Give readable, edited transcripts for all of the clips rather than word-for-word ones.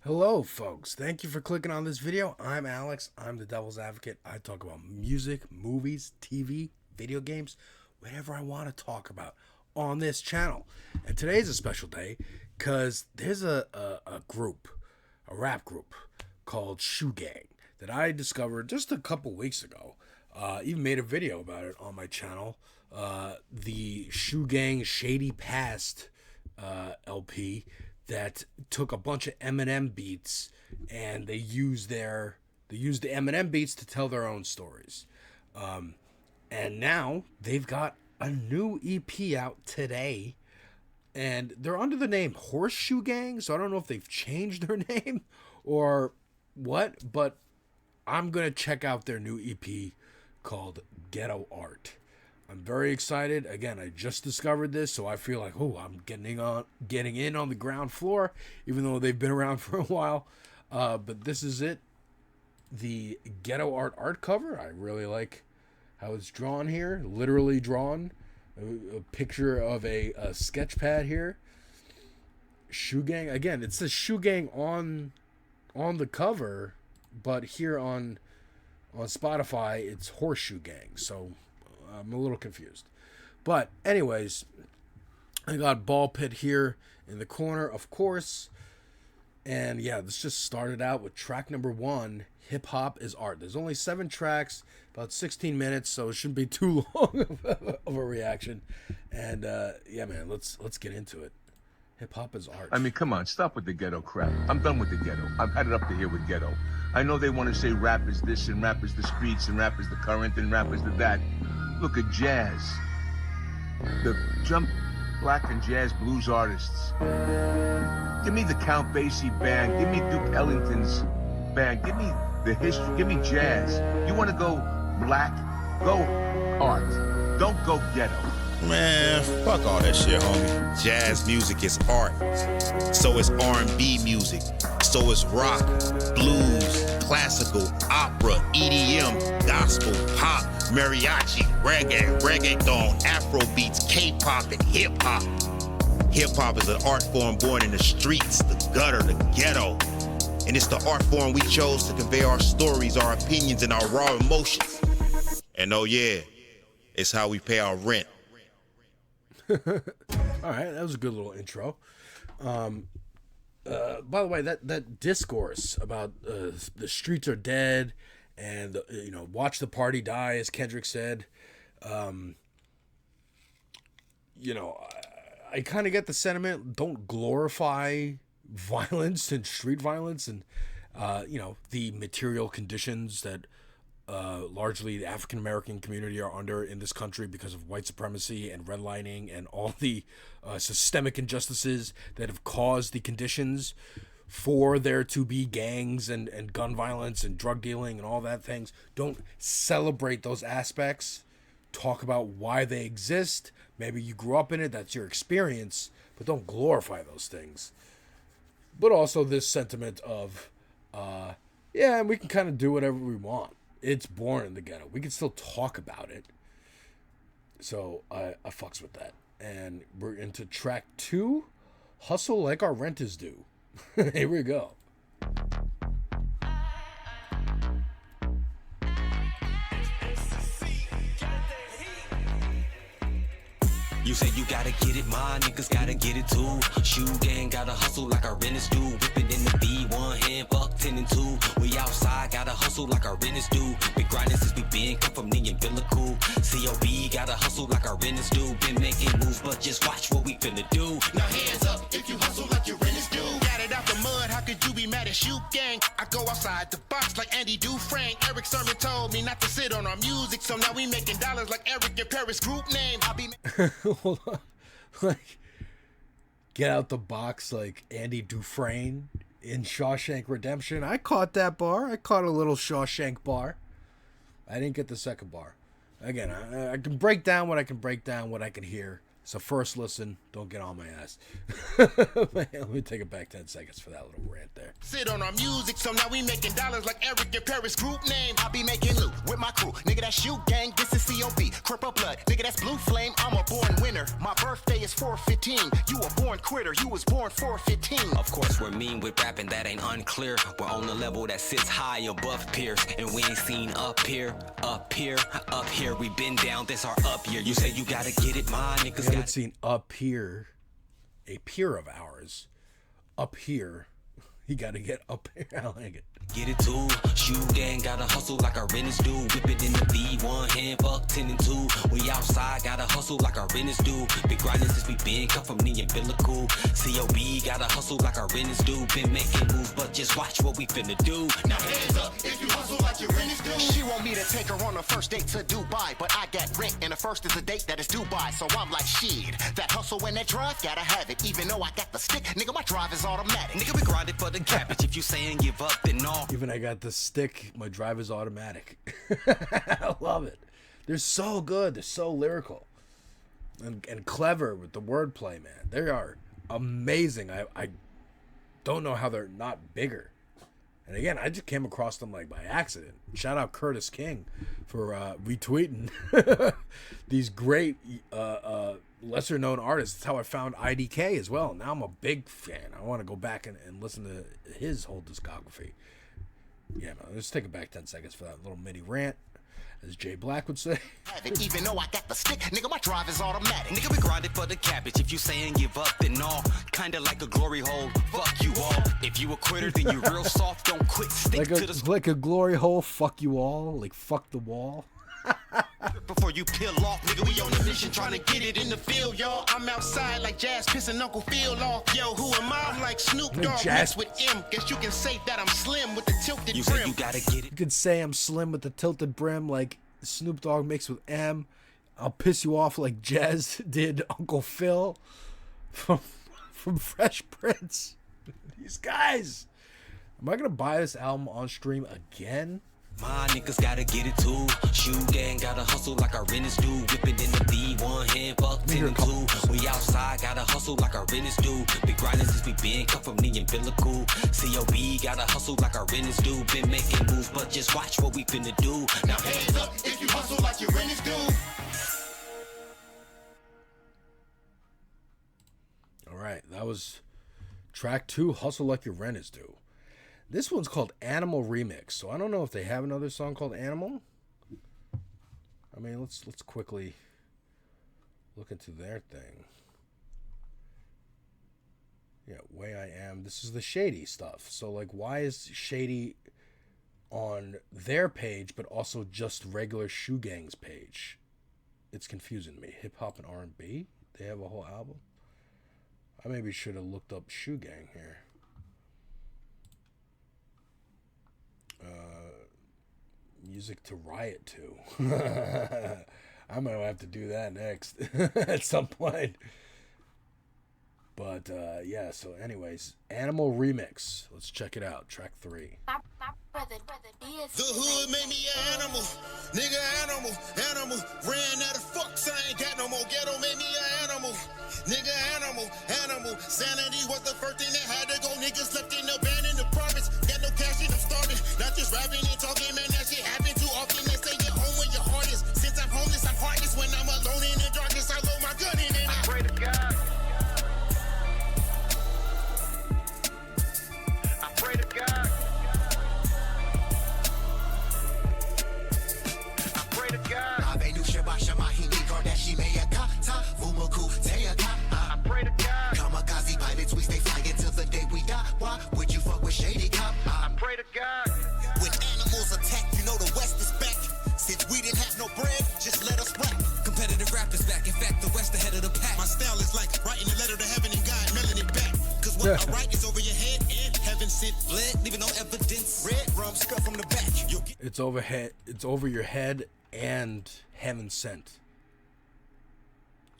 Hello, folks. Thank you for clicking on this video. I'm Alex. I'm the Devil's Advocate. I talk about music, movies, TV, video games, whatever I want to talk about on this channel. And today's a special day because there's a group, a rap group called Horseshoe Gang that I discovered just a couple weeks ago. Even made a video about it on my channel. The Horseshoe Gang Shady Past LP that took a bunch of Eminem beats and they used the Eminem beats to tell their own stories. And now they've got a new EP out today, and they're under the name Horseshoe Gang. So I don't know if they've changed their name or what, but I'm gonna check out their new EP called Ghetto Art. I'm very excited. Again, I just discovered this, so I feel like, I'm getting in on the ground floor, even though they've been around for a while. But this is it. The Ghetto Art cover. I really like how it's drawn here. Literally drawn. A picture of a sketch pad here. Shoe Gang. Again, it says Shoe Gang on the cover, but here on Spotify, it's Horseshoe Gang. So I'm a little confused. But anyways, I got Ball Pit here in the corner, of course. And yeah, this just started out with track number 1, Hip Hop is Art. There's only 7 tracks, about 16 minutes, so it shouldn't be too long of a reaction. And yeah, man, let's get into it. Hip Hop is Art. I mean, come on, stop with the ghetto crap. I'm done with the ghetto. I've had it up to here with ghetto. I know they want to say rap is this and rap is the streets and rap is the current and rap is the that. Look at jazz. The jump black and jazz blues artists. Give me the Count Basie band. Give me Duke Ellington's band. Give me the history. Give me jazz. You want to go black? Go art. Don't go ghetto. Man, fuck all that shit, homie. Jazz music is art. So is R&B music. So is rock, blues, classical, opera, EDM, gospel, pop, mariachi, reggaeton, Afro beats, K-pop, and hip-hop. Hip-hop is an art form born in the streets, the gutter, the ghetto. And it's the art form we chose to convey our stories, our opinions, and our raw emotions. And oh yeah, it's how we pay our rent. All right, that was a good little intro. By the way, that discourse about the streets are dead and watch the party die, as Kendrick said. I kind of get the sentiment. Don't glorify violence and street violence and the material conditions that largely the African American community are under in this country because of white supremacy and redlining and all the systemic injustices that have caused the conditions for there to be gangs and gun violence and drug dealing and all that things. Don't celebrate those aspects. Talk about why they exist. Maybe you grew up in it, that's your experience, but don't glorify those things. But also this sentiment of, yeah, we can kind of do whatever we want. It's born in the ghetto. We can still talk about it. So I fucks with that. And we're into track 2, Hustle Like Our Rent Is Due. Here we go. You say you gotta get it, my niggas gotta get it too. Shoe gang gotta hustle like our rent is due. Whipping in the B1 hand, fuck 10 and 2. We outside gotta hustle like our rent is due. Been grinding since we been, come from the umbilical. COB gotta hustle like our rent is due. Been making moves, but just watch what we finna do. Now hands up if you hustle like your rent is due. Got it out the mud, how could you be mad at Shoe Gang? I go outside the box like Andy Dufresne. Eric Sermon told me not to sit on our music, so now we making dollars like Eric and Paris group name. I'll be Hold on. Like, get out the box like Andy Dufresne in Shawshank Redemption. I caught that bar. I caught a little Shawshank bar. I didn't get the second bar. Again, I can break down what I can break down, what I can hear. So first listen, Don't get on my ass. Let me take it back 10 seconds for that little rant there. Sit on our music, so now we making dollars like Eric and Paris group name. I be making loot with my crew. Nigga, that's shoe gang, this is COB. Cripple blood, nigga, that's blue flame. I'm a born winner. My birthday is 4/15. You a born quitter, you was born 4/15. Of course, we're mean with rapping, that ain't unclear. We're on the level that sits high above peers. And we ain't seen up here, up here, up here. We been down, this our up year. You say you gotta get it, my niggas We haven't seen up here, a peer of ours, up here. You gotta get up here. I like it. Get it too. Shoe gang gotta hustle like our renters do. Whip it in the V, one hand, fuck 10 and 2. We outside, gotta hustle like our renters do. Big grinding since we been, come from the umbilical. COB gotta hustle like our renters do. Been making moves, but just watch what we finna do. Now hands up if you hustle like your renters do. She want me to take her on a first date to Dubai, but I got rent and the first is a date that is Dubai. So I'm like, shit, that hustle and that drive, gotta have it. Even though I got the stick, nigga, my drive is automatic. Nigga, we grinded for the cabbage. If you saying give up, then all. Even I got the stick, my drive is automatic. I love it. They're so good. They're so lyrical and clever with the wordplay, man. They are amazing. I don't know how they're not bigger. And again, I just came across them like by accident. Shout out Curtis King for retweeting these great lesser known artists. That's how I found IDK as well. Now I'm a big fan. I want to go back and listen to his whole discography. Yeah, man, let's take it back 10 seconds for that little mini rant, as Jay Black would say. Even though I got the stick, nigga, my drive is automatic. Nigga, we grinded for the cabbage. If you saying give up, then all. Kinda like a glory hole. Fuck you all. If you a quitter, then you real soft. Don't quit. Stick to the like a glory hole. Fuck you all. Like fuck the wall. before you peel off. Nigga, we on a mission trying to get it in the field, y'all. I'm outside like Jazz pissing Uncle Phil off. Yo, who am I? I'm like Snoop Dogg mixed with M. Guess you can say that I'm slim with the tilted you brim. Say you gotta get it. You could say I'm slim with the tilted brim like Snoop Dogg mixed with M. I'll piss you off like Jazz did Uncle Phil from Fresh Prince. These guys. Am I gonna buy this album on stream again? My niggas gotta get it too. Shoe gang gotta hustle like our renters do. Whipping in the V, one hand, fuck 10 and 2. We outside, gotta hustle like our renters do. Big grinding since we been, come from the umbilical. COB gotta hustle like our renters do. Been making moves, but just watch what we finna do. Now hands up if you hustle like your renters do. Alright, that was track 2, Hustle Like Your Renters Do. This one's called Animal Remix, so I don't know if they have another song called Animal. I mean, let's quickly look into their thing. Yeah, Way I Am. This is the Shady stuff. So, like, why is Shady on their page, but also just regular Shoe Gang's page? It's confusing me. Hip hop and R&B? They have a whole album? I maybe should have looked up Shoe Gang here. Music to riot to. I'm gonna have to do that next at some point. But yeah, so anyways, Animal Remix. Let's check it out. Track 3. The hood made me an animal, nigga animal. Ran out of fucks, I ain't got no more. Ghetto made me an animal, nigga animal. Sanity was the first thing that had to go. Niggas left in the band in the province. Got no cash and I'm starving. Not just rapping and talking, man, that shit happen too often. They say you're home where your heart is. Since I'm homeless, I'm heartless. When I'm alone in the darkness, I load my gun in and I pray to God. I pray to God. I pray to God. Kamikaze pilots, we stay flying till the day we die. Why would you fuck with Shady Cop? I pray to God. When animals attack, you know the West is back. Since we didn't have no bread, just let us rap. Competitive rappers back. In fact, the West ahead of the pack. My style is like writing a letter to heaven and God mailing it back. Cause what I write is over your head and heaven sent blood, leaving no evidence. Red rum scuff from the back. It's overhead. It's over your head and heaven sent.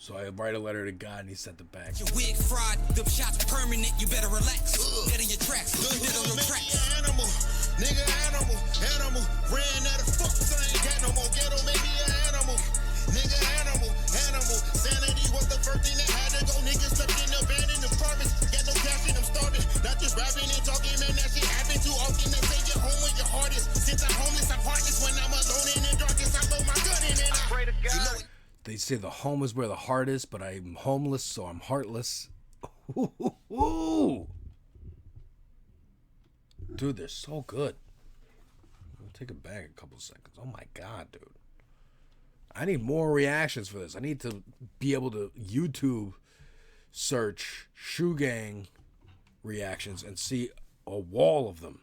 So I write a letter to God and he sent it back. Your wig fried, them shots permanent, you better relax. Get in your tracks, look at on your tracks. Animal, nigga animal. Ran out of fucks, I ain't got no more. Ghetto made me an animal, nigga animal. Sanity was the first thing that had to go. Niggas They say the home is where the heart is, but I'm homeless, so I'm heartless. Ooh. Dude, they're so good. I'll take it back a couple seconds. Oh my god, dude. I need more reactions for this. I need to be able to YouTube search Shoe Gang reactions and see a wall of them.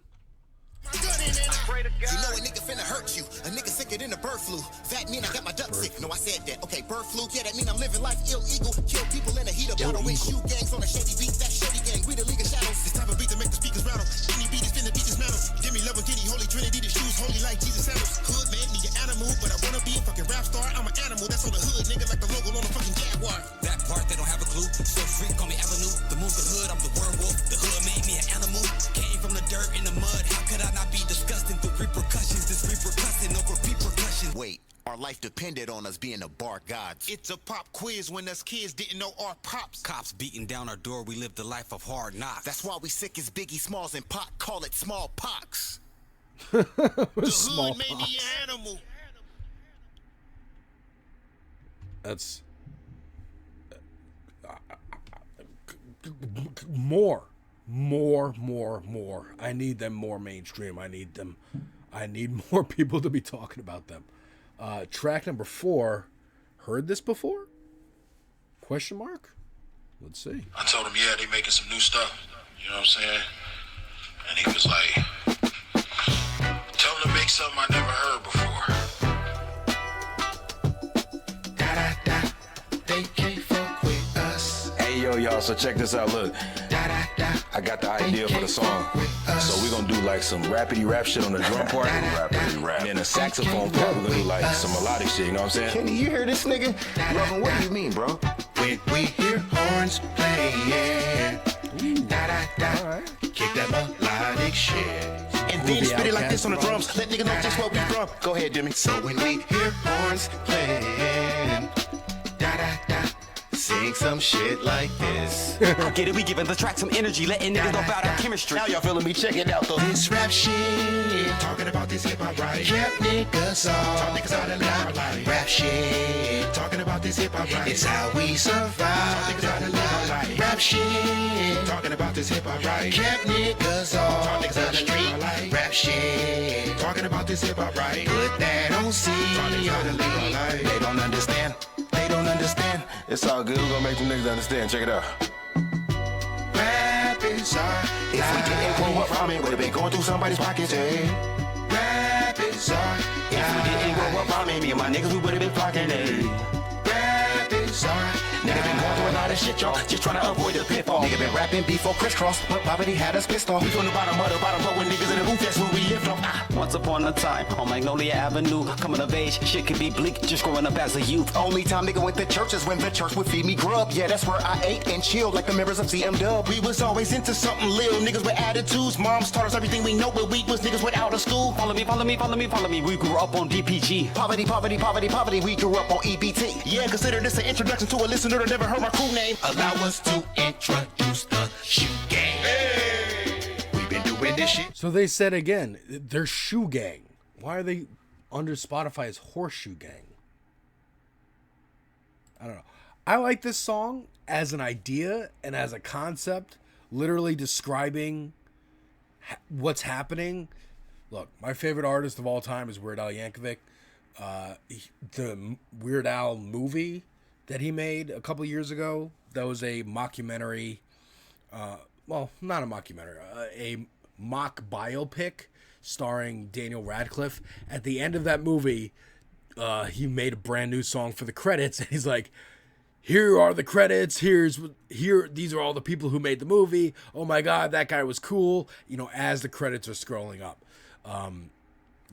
You know a nigga finna hurt you. A nigga sicker than the bird flu. That mean I got my duck sick. No, I said that. Okay, bird flu. Yeah, that mean I'm living life illegal. Kill people in the heat of battle with shoe gangs on a shady beat. That shady gang. We the league of shadows. It's time for beat to make the speakers rattle. Any beat is finna beat this metal. Give me love and kitty, holy trinity. The shoes holy like Jesus sandals. Hood made me an animal, but I wanna be a fucking rap star. I'm an animal. That's on the hood, nigga, like the logo on a fucking Jaguar. That part they don't have a clue. So freak on me avenue. The moon's the hood, I'm the werewolf. The hood made me an animal. Came from the dirt in the mud. How could I not be disgusting? The repercussions, this repercussion over repercussion. Wait, our life depended on us being the bar gods. It's a pop quiz when us kids didn't know our pops. Cops beating down our door, we lived a life of hard knocks. That's why we sick as Biggie Smalls and Pac call it smallpox. Small hood made me an animal. That's more. I need them more mainstream. I need more people to be talking about them. Track number 4. Heard this before? Question mark? Let's see. I told him, yeah, they making some new stuff. You know what I'm saying? And he was like, tell them to make something I never heard before. Da-da-da, they can't fuck with us. Hey, yo, y'all, so check this out, look. Da-da-da, I got the idea for the song. So we're gonna do like some rappity rap shit on the drum part. Rappity rap. And then the saxophone part, we're gonna do like some melodic shit, you know what I'm saying? Kenny, you hear this nigga? Lovin', what do you mean, bro? When we hear horns playing, da-da-da, kick that melodic shit. And then spit it like this on the drums. Let niggas know just where we from. Go ahead, Jimmy. So when we hear horns playing, da-da-da, sing some shit like this. I get it, we giving the track some energy, letting niggas know about our chemistry. Now y'all feeling me? Check it out, though. This rap shit, talking about this hip-hop right, kept niggas off, taught niggas how to live life. Rap shit, talking about this hip-hop right, it's how we survive, taught niggas how to live life. Rap shit, talking about this hip-hop right, kept niggas off, taught niggas how to live life. Rap shit, talking about this hip-hop right, put that on C, taught niggas how to live life. They don't understand, they don't understand. It's all good, we're gonna make them niggas understand. Check it out. Rap is our If we didn't grow up rhyming, would have been going through somebody's pockets, eh? rap is our If we didn't grow up rhyming, me and my niggas, we would've been flocking, rap is our Nigga been going through a lot of shit, y'all. Just trying to avoid the pitfall. Nigga been rapping before crisscross, but poverty had us pissed off. We from the bottom of the bottom, but when niggas in the booth, that's where we live from. Once upon a time, on Magnolia Avenue, coming of age, shit could be bleak, just growing up as a youth. Only time nigga went to church is when the church would feed me grub. Yeah, that's where I ate and chilled like the members of CM Dub. We was always into something lil. Niggas with attitudes. Moms taught us everything we know, but we was niggas without a school. Follow me, follow me, follow me, follow me. We grew up on DPG. Poverty, poverty, poverty, poverty. We grew up on EBT. Yeah, consider this an introduction to a listener that never heard my crew name. Allow us to introduce the shoe gang. Hey, we've been doing this shit. So they said again, they're Shoe Gang. Why are they under Spotify as Horseshoe Gang? I don't know. I like this song as an idea and as a concept, literally describing what's happening. Look, my favorite artist of all time is Weird Al Yankovic. The Weird Al movie that he made a couple years ago, that was a mockumentary. Well, not a mockumentary, a mock biopic starring Daniel Radcliffe. At the end of that movie, he made a brand new song for the credits, and he's like, here are the credits, these are all the people who made the movie, oh my god, that guy was cool, you know, as the credits are scrolling up.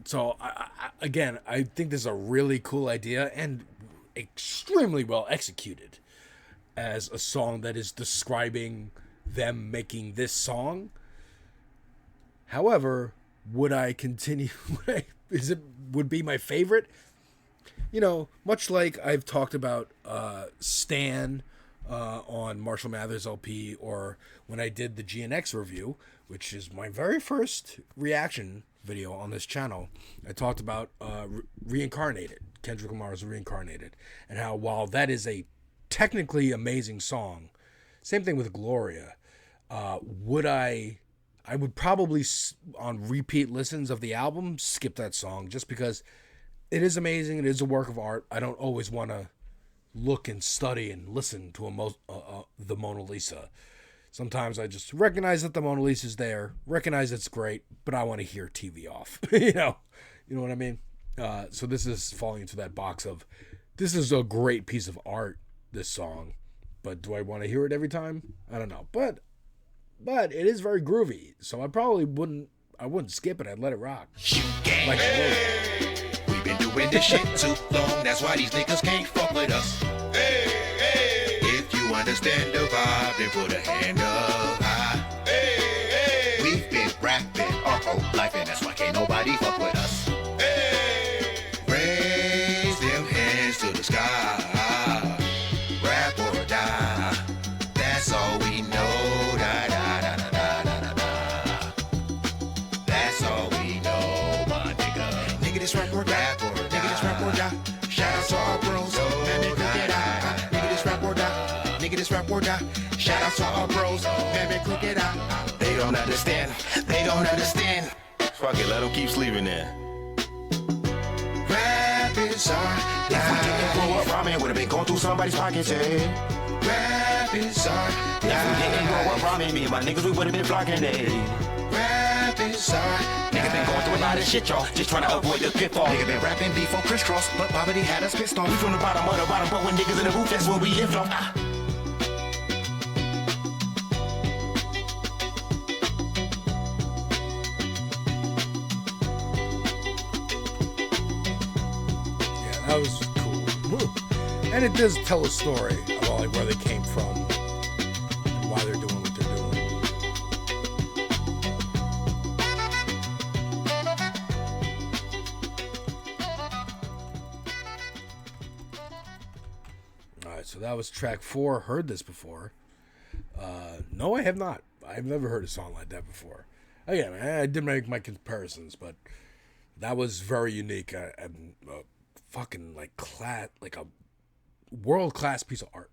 So I think this is a really cool idea and extremely well executed as a song that is describing them making this song. However, would I continue? Would be my favorite? You know, much like I've talked about Stan on Marshall Mathers LP, or when I did the GNX review, which is my very first reaction video on this channel. I talked about Reincarnated, Kendrick Lamar's Reincarnated, and how while that is a technically amazing song, same thing with Gloria, I would probably, on repeat listens of the album, skip that song just because it is amazing. It is a work of art. I don't always want to look and study and listen to the Mona Lisa. Sometimes I just recognize that the Mona Lisa's there, recognize it's great, but I want to hear TV off. You know what I mean? So this is falling into that box of, this is a great piece of art, this song, but do I want to hear it every time? I don't know. But it is very groovy, so I probably wouldn't skip it. I'd let it rock. Shoegang. Like We've been doing this shit too long. That's why these niggas can't fuck with us. If you understand the vibe, then put a hand up high. We've been rapping our whole life, and that's why can't nobody fuck with us. Raise them hands to the sky. Rap or die. That's all we know. Da, da, da, da, da, da, da. That's all we know, my nigga. Nigga, this rap or die. Nigga, this rap or die. Shout out to our bros. Man, man, cook it out. Nigga, this rap or die. Nigga, this rap or die. Shout out to our bros. Man, man, cook it out. They don't understand. They don't understand. Fuck it, let them keep sleeping there. Rap is our die. If we didn't grow up rhyming, would've been going through somebody's pockets, eh? Rap is our die. If we didn't grow up rhyming, me and my niggas, we would've been flocking, eh? Rap is our niggas been going through a lot of shit, y'all. Just trying to avoid the pitfall. Nigga been rapping before crisscross, but poverty had us pissed off. We from the bottom of the bottom, but when niggas in the roof, that's where we live off. That was cool. And it does tell a story about like where they came from and why they're doing what they're doing. Alright, so that was track 4. Heard this before. No, I have not. I've never heard a song like that before. Again, I did make my comparisons, but that was very unique and fucking like a world-class piece of art.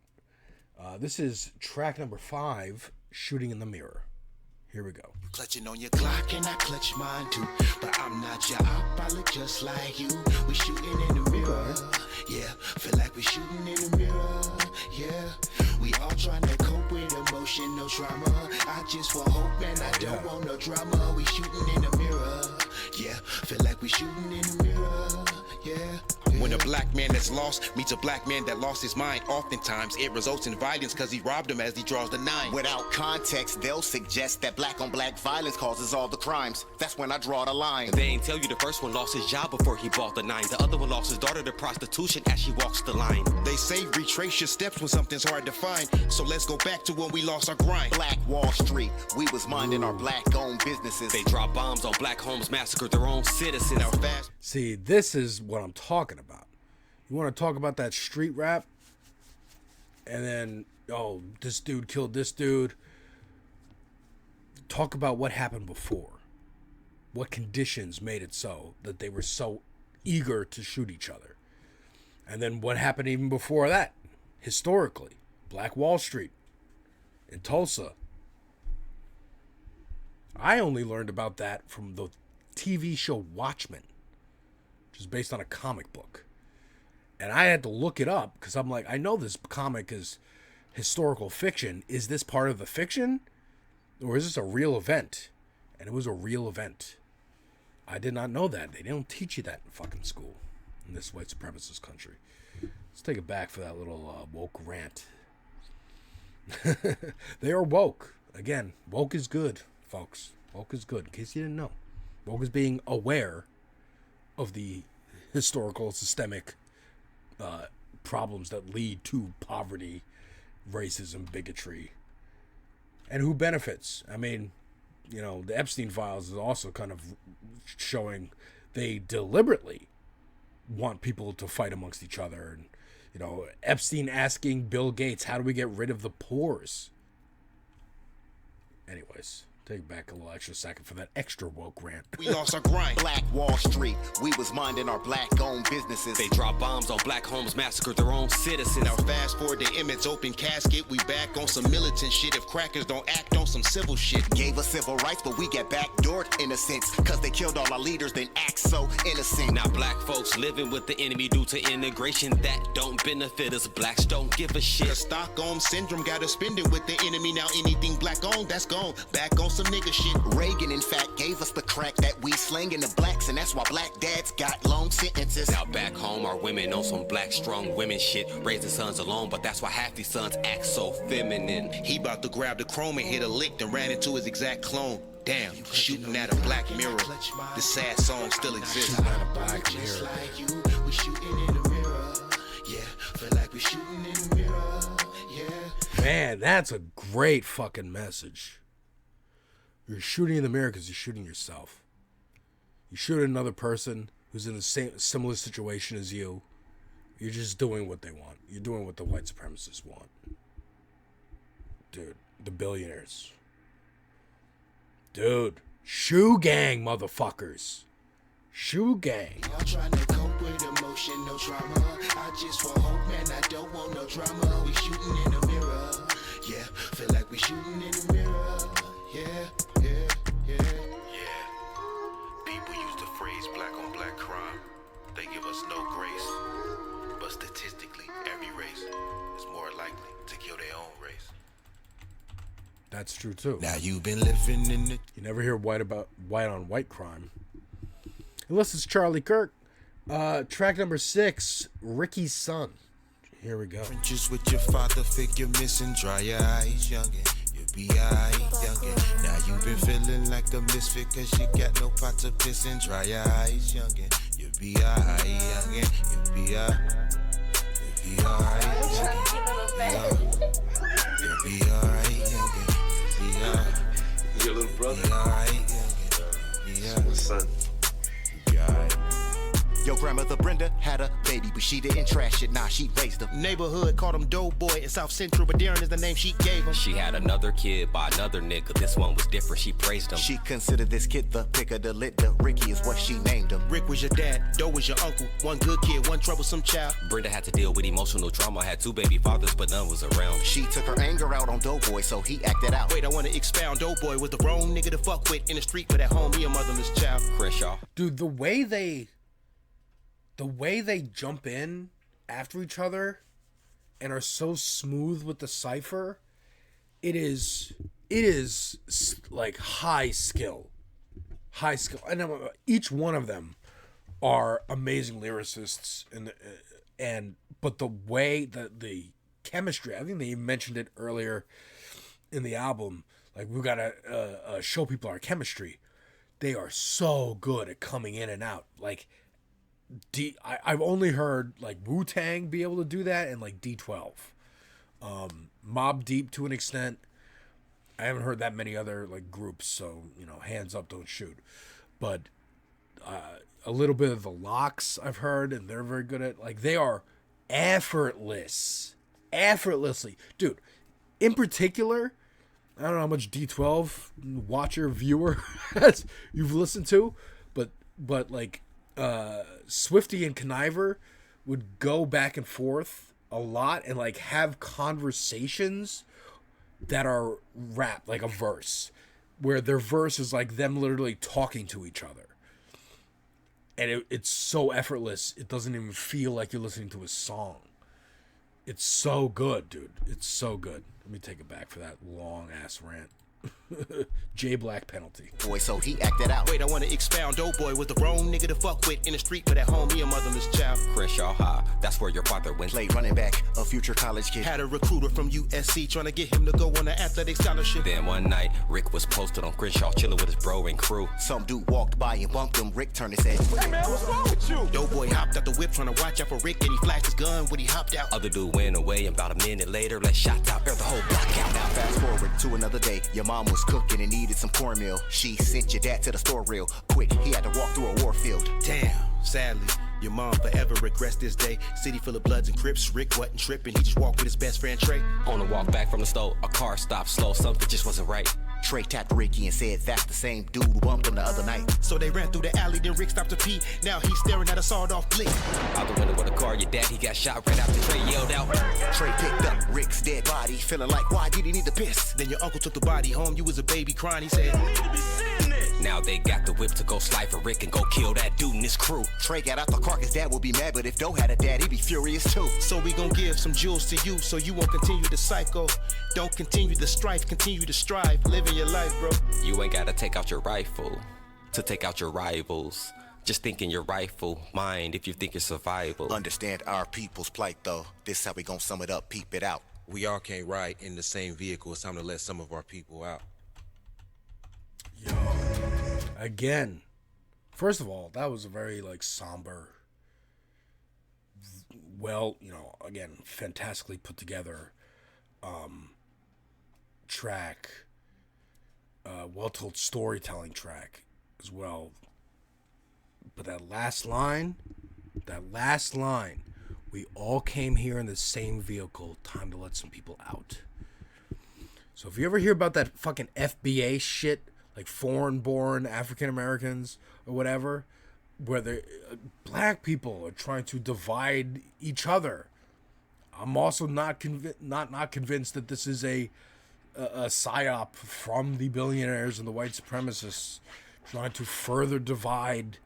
This is track number 5, Shooting in the Mirror. Here we go. Clutching on your Glock and I clutch mine too. But I'm not your op, I look just like you. We shooting in the mirror. Yeah, feel like we shooting in the mirror. Yeah, we all trying to cope with emotion, no trauma. I just want hope and I don't want no drama. We shooting in the mirror. Yeah, feel like we shooting in the mirror. Yeah. When a black man that's lost meets a black man that lost his mind, oftentimes it results in violence because he robbed him as he draws the 9. Without context, they'll suggest that black on black violence causes all the crimes. That's when I draw the line. They ain't tell you the first one lost his job before he bought the 9. The other one lost his daughter to prostitution as she walks the line. They say retrace your steps when something's hard to find. So let's go back to when we lost our grind. Black Wall Street, we was minding our black-owned businesses. They dropped bombs on black homes, massacred their own citizens. Now fast. See, this is what I'm talking about. You want to talk about that street rap? And then, oh, this dude killed this dude. Talk about what happened before. What conditions made it so that they were so eager to shoot each other. And then what happened even before that? Historically. Black Wall Street. In Tulsa. I only learned about that from the TV show Watchmen, which is based on a comic book. And I had to look it up because I'm like, I know this comic is historical fiction. Is this part of the fiction? Or is this a real event? And it was a real event. I did not know that. They don't teach you that in fucking school in this white supremacist country. Let's take it back for that little woke rant. They are woke. Again, woke is good, folks. Woke is good, in case you didn't know. Woke is being aware of the historical, systemic problems that lead to poverty, racism, bigotry, and who benefits. I mean, you know, the Epstein files is also kind of showing they deliberately want people to fight amongst each other. And, you know, Epstein asking Bill Gates, how do we get rid of the pores? Anyways, Take it back a little extra second for that extra woke rant. We lost our grind. Black Wall Street, we was minding our black-owned businesses. They drop bombs on black homes, massacred their own citizens. Now fast forward to Emmett's open casket, we back on some militant shit. If crackers don't act on some civil shit. Gave us civil rights, but we get backdoored in a sense. Cause they killed all our leaders, then act so innocent. Now black folks living with the enemy due to integration that don't benefit us. Blacks don't give a shit. The Stockholm syndrome got us spending with the enemy. Now anything black owned, that's gone. Back on some nigga shit. Reagan, in fact, gave us the crack that we slanging the blacks, and that's why black dads got long sentences. Now back home, our women on some black strong women shit, raising sons alone, but that's why half these sons act so feminine. He about to grab the chrome and hit a lick, then ran into his exact clone. Damn, shooting at a black mirror. The sad song still exists. Shooting at a black mirror. We shooting in the mirror. Yeah, feel like we shooting in the mirror. Yeah. Man, that's a great fucking message. You're shooting in the mirror because you're shooting yourself. You shoot another person who's in the similar situation as you. You're just doing what they want. You're doing what the white supremacists want. Dude, the billionaires. Dude, shoe gang, motherfuckers. Shoe gang. Y'all trying to cope with emotion, no trauma. I just want hope, man, I don't want no drama. We shooting in the mirror. Yeah, feel like we shooting in the mirror. Yeah, yeah, yeah. People use the phrase black on black crime. They give us no grace. But statistically, every race is more likely to kill their own race. That's true too. Now you've been living in the... You never hear white on white crime. Unless it's Charlie Kirk. Track number 6, Ricky's Son. Here we go. Just with your father figure missing, dry your eyes, youngin'. You'll be alright, youngin'. Now you've been feeling like a misfit cause you got no pot to piss in, dry your eyes, youngin'. You'll be alright, youngin'. You'll be alright. You'll be alright, youngin'. You'll be alright, youngin'. You'll be alright. Your little brother? You'll be alright, youngin'. You'll be alright. My son. You'll be alright. Your grandmother Brenda had a baby, but she didn't trash it. Nah, she raised him. Neighborhood called him Doughboy in South Central, but Darren is the name she gave him. She had another kid by another nigga. This one was different. She praised him. She considered this kid the pick of the litter. Ricky is what she named him. Rick was your dad, Doe was your uncle. One good kid, one troublesome child. Brenda had to deal with emotional trauma. Had 2 baby fathers, but none was around. She took her anger out on Doughboy, so he acted out. Wait, I want to expound. Doughboy was the wrong nigga to fuck with in the street, but at home he a motherless child. Crenshaw. Dude, the way they jump in after each other and are so smooth with the cipher, it is like high skill, and each one of them are amazing lyricists, but the way that the chemistry, I think they even mentioned it earlier in the album, like we gotta show people our chemistry. They are so good at coming in and out. Like I've only heard like Wu-Tang be able to do that, and like D12, Mobb Deep to an extent. I haven't heard that many other like groups, so hands up, don't shoot. But a little bit of the Locks I've heard, and they're very good at, like, they are effortlessly, dude. In particular, I don't know how much D12 watcher viewer you've listened to, but like Swifty and Conniver would go back and forth a lot and like have conversations that are rap, like a verse, where their verse is like them literally talking to each other. And it's so effortless, it doesn't even feel like you're listening to a song. It's so good, dude. It's so good. Let me take it back for that long-ass rant. J Black penalty. Boy, so he acted out. Wait, I want to expound. Doughboy was the wrong nigga to fuck with in the street, but at home he a motherless child. Crenshaw High, that's where your father went. Played running back, a future college kid. Had a recruiter from USC trying to get him to go on an athletic scholarship. Then one night, Rick was posted on Crenshaw chilling with his bro and crew. Some dude walked by and bumped him. Rick turned his head. Hey man, what's wrong with you? Doughboy hopped out the whip trying to watch out for Rick, and he flashed his gun when he hopped out. Other dude went away, and about a minute later, let shots out, air the whole block out. Now fast forward to another day. Your mom was cooking and needed some cornmeal. She sent your dad to the store real quick. He had to walk through a war field. Damn, sadly, your mom forever regrets this day. City full of Bloods and Crips. Rick wasn't tripping. He just walked with his best friend Trey. On the walk back from the store, a car stopped slow. Something just wasn't right. Trey tapped Ricky and said that's the same dude who bumped him the other night. So they ran through the alley, then Rick stopped to pee. Now he's staring at a sawed-off blick. Out the window with a car, your daddy got shot right after Trey yelled out. Trey picked up Rick's dead body, feeling like, why did he need to piss? Then your uncle took the body home, you was a baby crying, he said, now they got the whip to go slide for Rick and go kill that dude and his crew. Trey got out the car, his dad would be mad, but if Doe had a dad, he'd be furious too. so we gon' give some jewels to you, so you won't continue the cycle. Don't continue the strife, continue to strive, living your life, bro. You ain't gotta take out your rifle to take out your rivals. Just think in your rightful mind if you think it's survival. Understand our people's plight though. This how we gon' sum it up, peep it out. We all can't ride in the same vehicle. It's time to let some of our people out. Yo, again, first of all, that was a very like somber, well, you know, again, fantastically put together track, well told storytelling track as well. But that last line, we all came here in the same vehicle, time to let some people out. So if you ever hear about that fucking FBA shit, like foreign-born African Americans or whatever, where black people are trying to divide each other, I'm also not convinced that this is a psyop from the billionaires and the white supremacists trying to further divide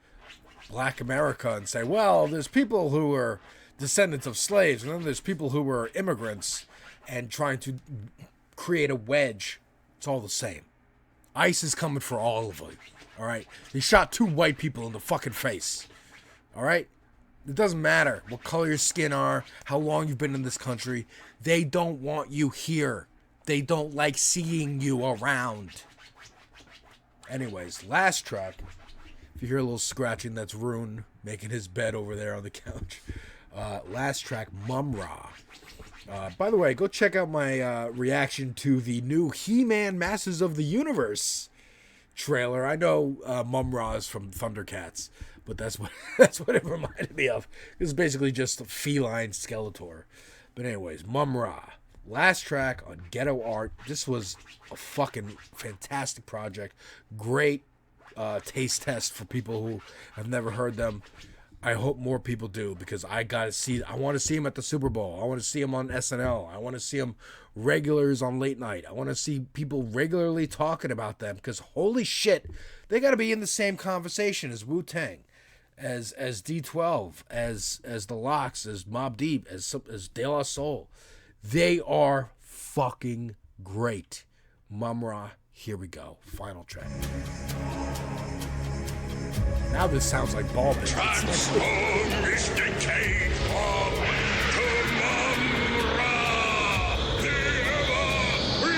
Black America and say, well, there's people who are descendants of slaves, and then there's people who were immigrants, and trying to create a wedge. It's all the same. ICE is coming for all of them. All right? They shot 2 white people in the fucking face. All right? It doesn't matter what color your skin are, how long you've been in this country. They don't want you here. They don't like seeing you around. Anyways, last track. If you hear a little scratching, that's Rune making his bed over there on the couch. Last track, Mumm-Ra. By the way, go check out my reaction to the new He-Man Masters of the Universe trailer. I know Mumm-Ra is from Thundercats, but that's what it reminded me of. It's basically just a feline Skeletor. But anyways, Mumm-Ra. Last track on Ghetto Art. This was a fucking fantastic project. Great taste test for people who have never heard them. I hope more people do, because I want to see him at the Super Bowl. I want to see him on SNL. I want to see him regulars on late night. I want to see people regularly talking about them, because holy shit, they got to be in the same conversation as Wu-Tang, as D12, as the Lox, as Mobb Deep, as De La Soul. They are fucking great. Mumm-Ra, here we go. Final track. Now this sounds like ball band. Transform this decayed form to Mumm-Ra, the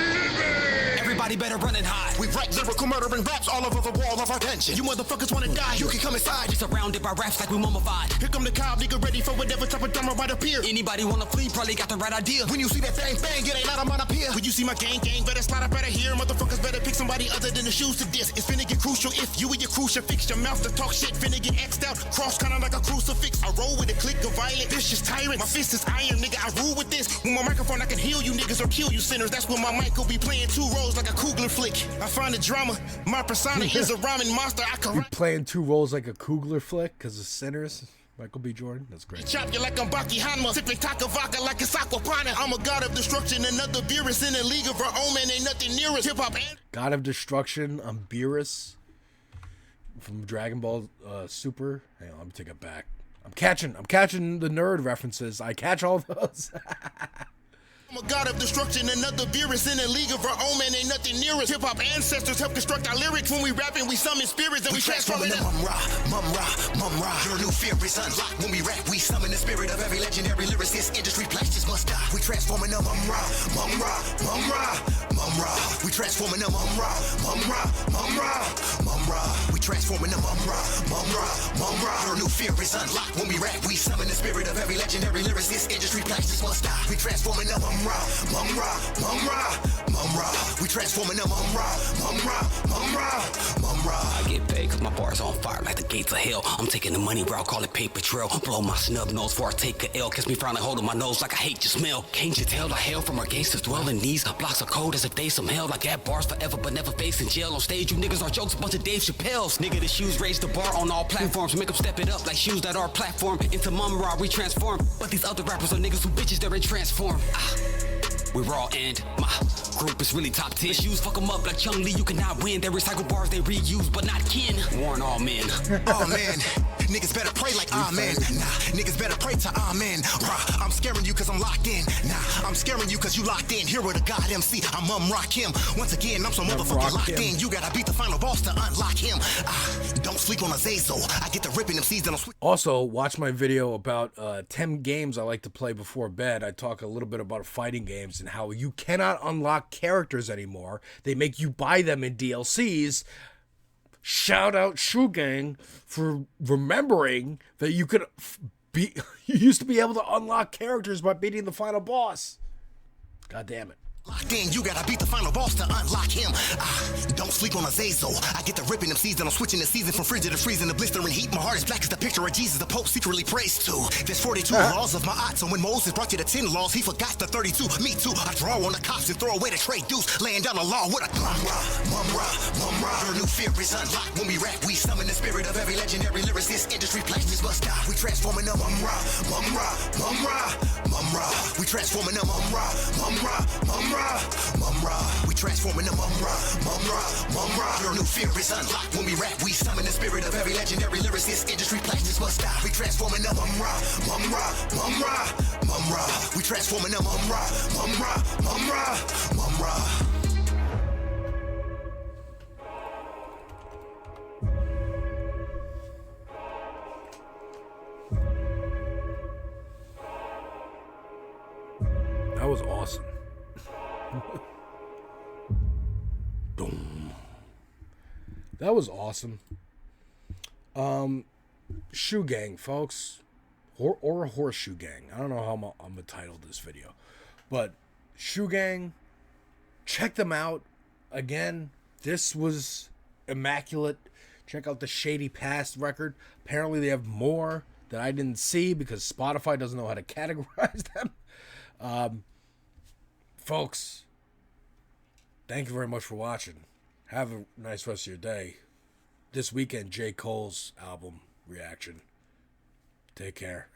ever-living. Everybody better run and hide. We write lyrical murdering raps all over the wall of our dungeon. You motherfuckers wanna die, you can come inside. Surrounded by raps like we mummified. Here come the cow, nigga ready for whatever type of drama might appear. Anybody wanna flee probably got the right idea. When you see that thing bang, it ain't not a man up here. When you see my gang, better slide up out of here. Motherfuckers better pick somebody other than the shoes to diss. It's finna get crucial if you and your crucial fix your mouth to talk shit. Finna get X'd out, cross kinda like a crucifix. I roll with a click of violent, vicious tyrant. My fist is iron, nigga, I rule with this. With my microphone I can heal you niggas or kill you sinners. That's when my mic will be playing 2 roles like a Kugler flick. I find the drama, my persona is a rhyming monster. I can playing 2 roles like a Kugler flick because of sinners. Michael B. Jordan, that's great. Chop you like I'm Baki Hanma, sipping taka vodka like it's aquapana. I'm a god of destruction, another Beerus in a league of our own, man, ain't nothing near us. Hip hop and God of Destruction, I'm Beerus from Dragon Ball Super. Hang on, let me take it back. I'm catching the nerd references. I catch all those. I'm a god of destruction, another Beerus in a league of our own, man, ain't nothing near us. Hip hop ancestors help construct our lyrics. When we rapping, we summon spirits and we transform it. Mumm-Ra, your new fear is unlocked. When we rap, we summon the spirit of every legendary lyricist. Industry plastics must die. We transforming them Mumm-Ra. We transforming them Mumm-Ra. We transforming them Mumm-Ra. Your new fear is unlocked. When we rap, we summon the spirit of every legendary lyricist. Industry plastics must die. We transforming them Mumm-Ra. We transforming them Mumm-Ra. I get paid cause my bars on fire like the gates of hell. I'm taking the money route, call it paper trail. Blow my snub nose before I take a L. Catch me frowning, holding my nose like I hate your smell. Can't you tell I hail from our gangsters dwelling these blocks are cold as if they some hell. I got bars forever but never facing jail. On stage you niggas are jokes, a bunch of Dave Chappelle's. Nigga, the shoes raise the bar on all platforms. Make them step it up like shoes that are platform. Into Mumm-Ra we transform. But these other rappers are niggas who bitches, they're in transform. We raw and my group is really top 10. Shoes fuck them up like Chung Lee, you cannot win. They recycle bars, they reuse, but not kin. Warn all men. Oh man, niggas better pray like amen. Nah, niggas better pray to amen. Rah, I'm scaring you cause I'm locked in. Nah, I'm scaring you cause you locked in. Hero the God MC, I'm Mumm-Ra him. Once again, I'm so motherfucking locked in. You gotta beat the final boss to unlock him. Don't sleep on Azazel. I get the ripping them seeds and I'm sweet. Also, watch my video about 10 games I like to play before bed. I talk a little bit about fighting games and how you cannot unlock characters anymore. They make you buy them in DLCs. Shout out Horseshoe Gang for remembering that you could you used to be able to unlock characters by beating the final boss. God damn it. Locked in, you gotta beat the final boss to unlock him. Don't sleep on Azazel. I get the ripping them seeds and I'm switching the season from frigid to freezing the blistering heat. My heart is black as the picture of Jesus the Pope secretly prays to. There's 42 laws of my art, so when Moses brought you the 10 laws, he forgot the 32. Me too, I draw on the cops and throw away the trade dues, laying down the law with a Mumm-Ra, Mumm-Ra, Mumm-Ra. Your new fear is unlocked when we rap. We summon the spirit of every legendary lyricist. Industry plasmids must die. We transforming them Mumm-Ra, Mumm-Ra, Mumm-Ra, Mumm-Ra. We transforming them Mumm-Ra, Mumm-Ra, Mumm-Ra, Mumm-Ra. We transforming them Mumm-Ra, Mumm-Ra, Mumm-Ra. Your new fear is unlocked when we rap. We summon the spirit of every legendary lyricist. Industry plasmids must die. We transforming them Mumm-Ra, Mumm-Ra, Mumm-Ra, Mumm-Ra. We transforming them Mumm-Ra, Mumm-Ra, Mumm-Ra, Mumm-Ra. That was awesome. Boom. That was awesome. Shoe Gang, folks. Or Horseshoe Gang. I don't know how I'm gonna title this video. But Shoe Gang, check them out. Again, this was immaculate. Check out the Shady Past record. Apparently they have more that I didn't see because Spotify doesn't know how to categorize them. Folks, thank you very much for watching. Have a nice rest of your day. This weekend, J. Cole's album reaction. Take care.